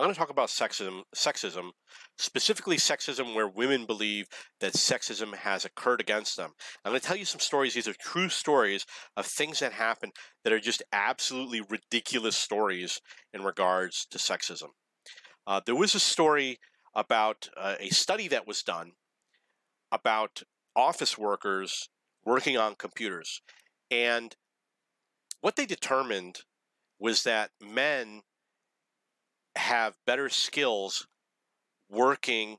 I'm going to talk about sexism, specifically sexism where women believe that sexism has occurred against them. I'm going to tell you some stories. These are true stories of things that happen that are just absolutely ridiculous stories in regards to sexism. There was a story about a study that was done about office workers working on computers. And what they determined was that men have better skills working.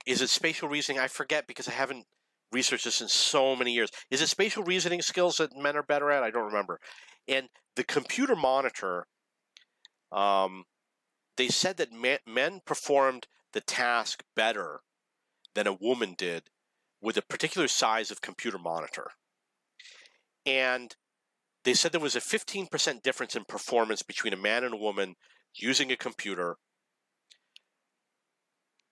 Is it spatial reasoning? I forget because I haven't researched this in so many years. Is it spatial reasoning skills that men are better at? I don't remember. And the computer monitor, they said that men performed the task better than a woman did with a particular size of computer monitor. And they said there was a 15% difference in performance between a man and a woman using a computer.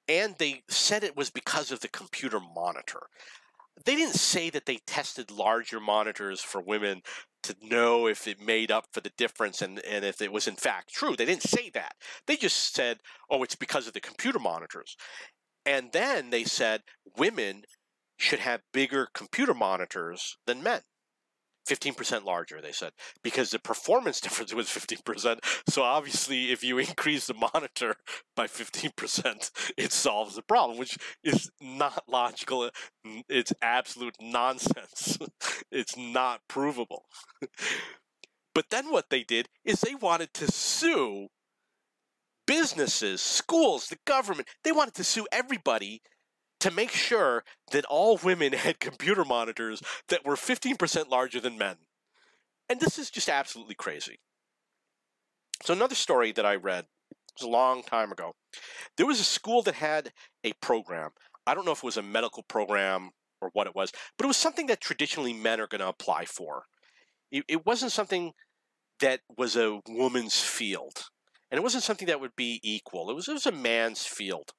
And they said it was because of the computer monitor. They didn't say that they tested larger monitors for women to know if it made up for the difference and if it was in fact true. They didn't say that. They just said, oh, it's because of the computer monitors. And then they said women should have bigger computer monitors than men. 15% larger, they said, because the performance difference was 15%. So obviously, if you increase the monitor by 15%, it solves the problem, which is not logical. It's absolute nonsense. It's not provable. But then what they did is they wanted to sue businesses, schools, the government. They wanted to sue everybody to make sure that all women had computer monitors that were 15% larger than men. And this is just absolutely crazy. So another story that I read, it was a long time ago. There was a school that had a program. I don't know if it was a medical program or what it was, but it was something that traditionally men are going to apply for. It wasn't something that was a woman's field. And it wasn't something that would be equal. It was a man's field,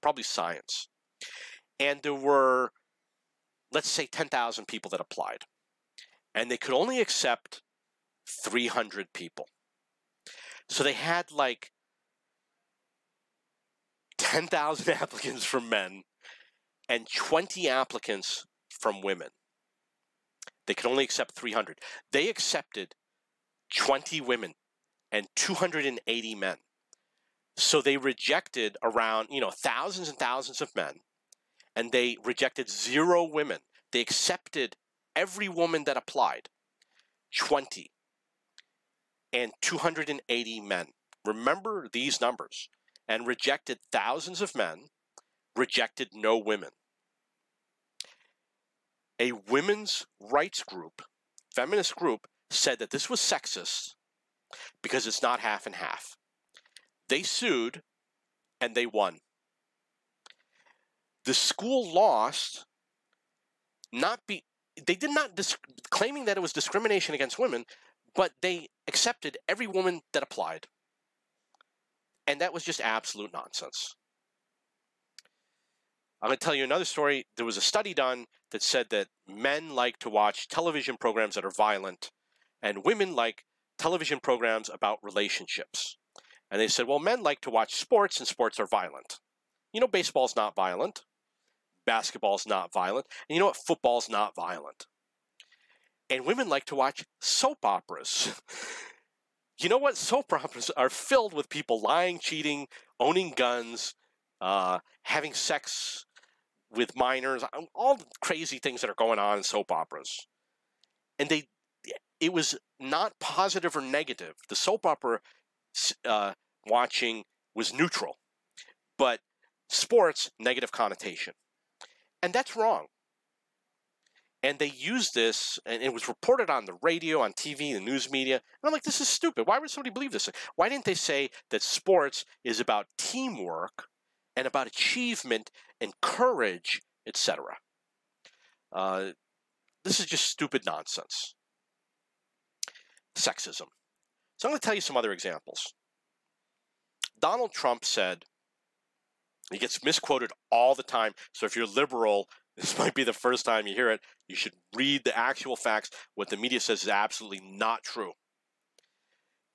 probably science. And there were, let's say, 10,000 people that applied. And they could only accept 300 people. So they had like 10,000 applicants from men and 20 applicants from women. They could only accept 300. They accepted 20 women and 280 men. So they rejected around, thousands and thousands of men. And they rejected 0 women. They accepted every woman that applied, 20, and 280 men. Remember these numbers. And rejected thousands of men, rejected no women. A women's rights group, feminist group, said that this was sexist because it's not half and half. They sued, and they won. The school lost, they did not claiming that it was discrimination against women, but they accepted every woman that applied. And that was just absolute nonsense. I'm going to tell you another story. There was a study done that said that men like to watch television programs that are violent, and women like television programs about relationships. And they said, well, men like to watch sports, and sports are violent. Baseball's not violent. Basketball's not violent. And you know what? Football's not violent. And women like to watch soap operas. You know what? Soap operas are filled with people lying, cheating, owning guns, having sex with minors, all the crazy things that are going on in soap operas. And it was not positive or negative. The soap opera watching was neutral. But sports, negative connotation. And that's wrong. And they used this, and it was reported on the radio, on TV, the news media. And I'm like, this is stupid. Why would somebody believe this? Why didn't they say that sports is about teamwork and about achievement and courage, etc.? This is just stupid nonsense. Sexism. So I'm going to tell you some other examples. Donald Trump said, he gets misquoted all the time, so if you're liberal, this might be the first time you hear it. You should read the actual facts. What the media says is absolutely not true.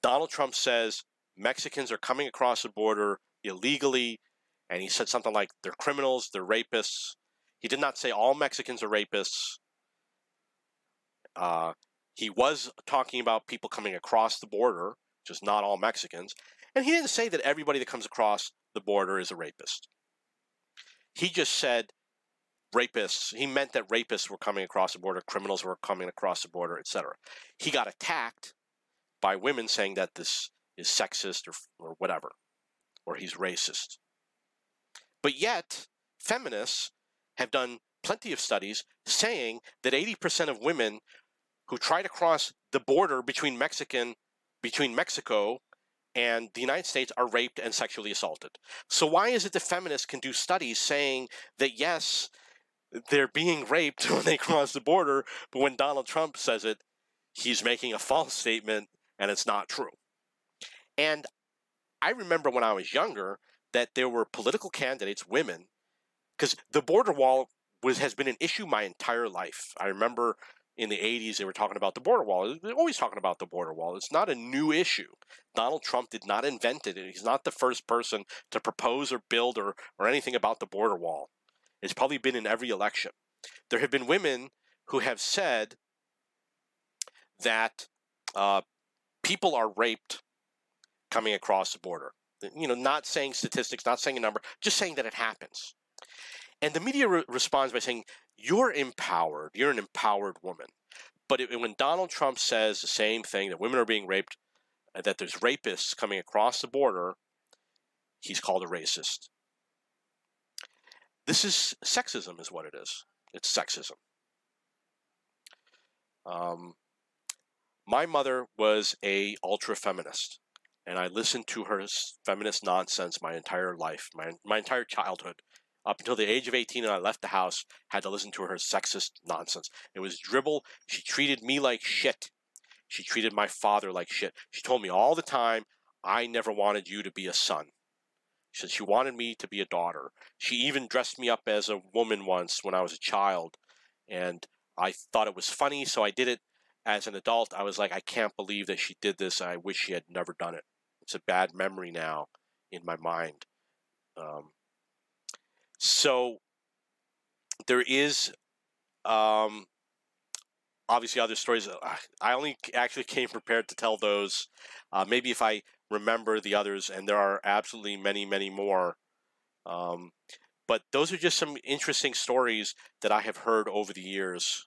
Donald Trump says Mexicans are coming across the border illegally, and he said something like, they're criminals, they're rapists. He did not say all Mexicans are rapists. He was talking about people coming across the border, just not all Mexicans. And he didn't say that everybody that comes across the border is a rapist. He just said rapists. He meant that rapists were coming across the border, criminals were coming across the border, etc. He got attacked by women saying that this is sexist or whatever, or he's racist. But yet, feminists have done plenty of studies saying that 80% of women who try to cross the border between Mexico and the United States are raped and sexually assaulted. So why is it that feminists can do studies saying that, yes, they're being raped when they cross the border, but when Donald Trump says it, he's making a false statement and it's not true? And I remember when I was younger that there were political candidates, women, because the border wall has been an issue my entire life. I remember in the 80s, they were talking about the border wall. They're always talking about the border wall. It's not a new issue. Donald Trump did not invent it. He's not the first person to propose or build or anything about the border wall. It's probably been in every election. There have been women who have said that people are raped coming across the border. You know, not saying statistics, not saying a number, just saying that it happens. And the media responds by saying, you're empowered. You're an empowered woman. But when Donald Trump says the same thing, that women are being raped, that there's rapists coming across the border, he's called a racist. This is sexism is what it is. It's sexism. My mother was a ultra-feminist, and I listened to her feminist nonsense my entire life, my entire childhood. Up until the age of 18, and I left the house, had to listen to her sexist nonsense. It was dribble. She treated me like shit. She treated my father like shit. She told me all the time, I never wanted you to be a son. She said she wanted me to be a daughter. She even dressed me up as a woman once when I was a child, and I thought it was funny, so I did it. As an adult, I was like, I can't believe that she did this. I wish she had never done it. It's a bad memory now in my mind. So there is obviously other stories. I only actually came prepared to tell those. Maybe if I remember the others, and there are absolutely many, many more. But those are just some interesting stories that I have heard over the years.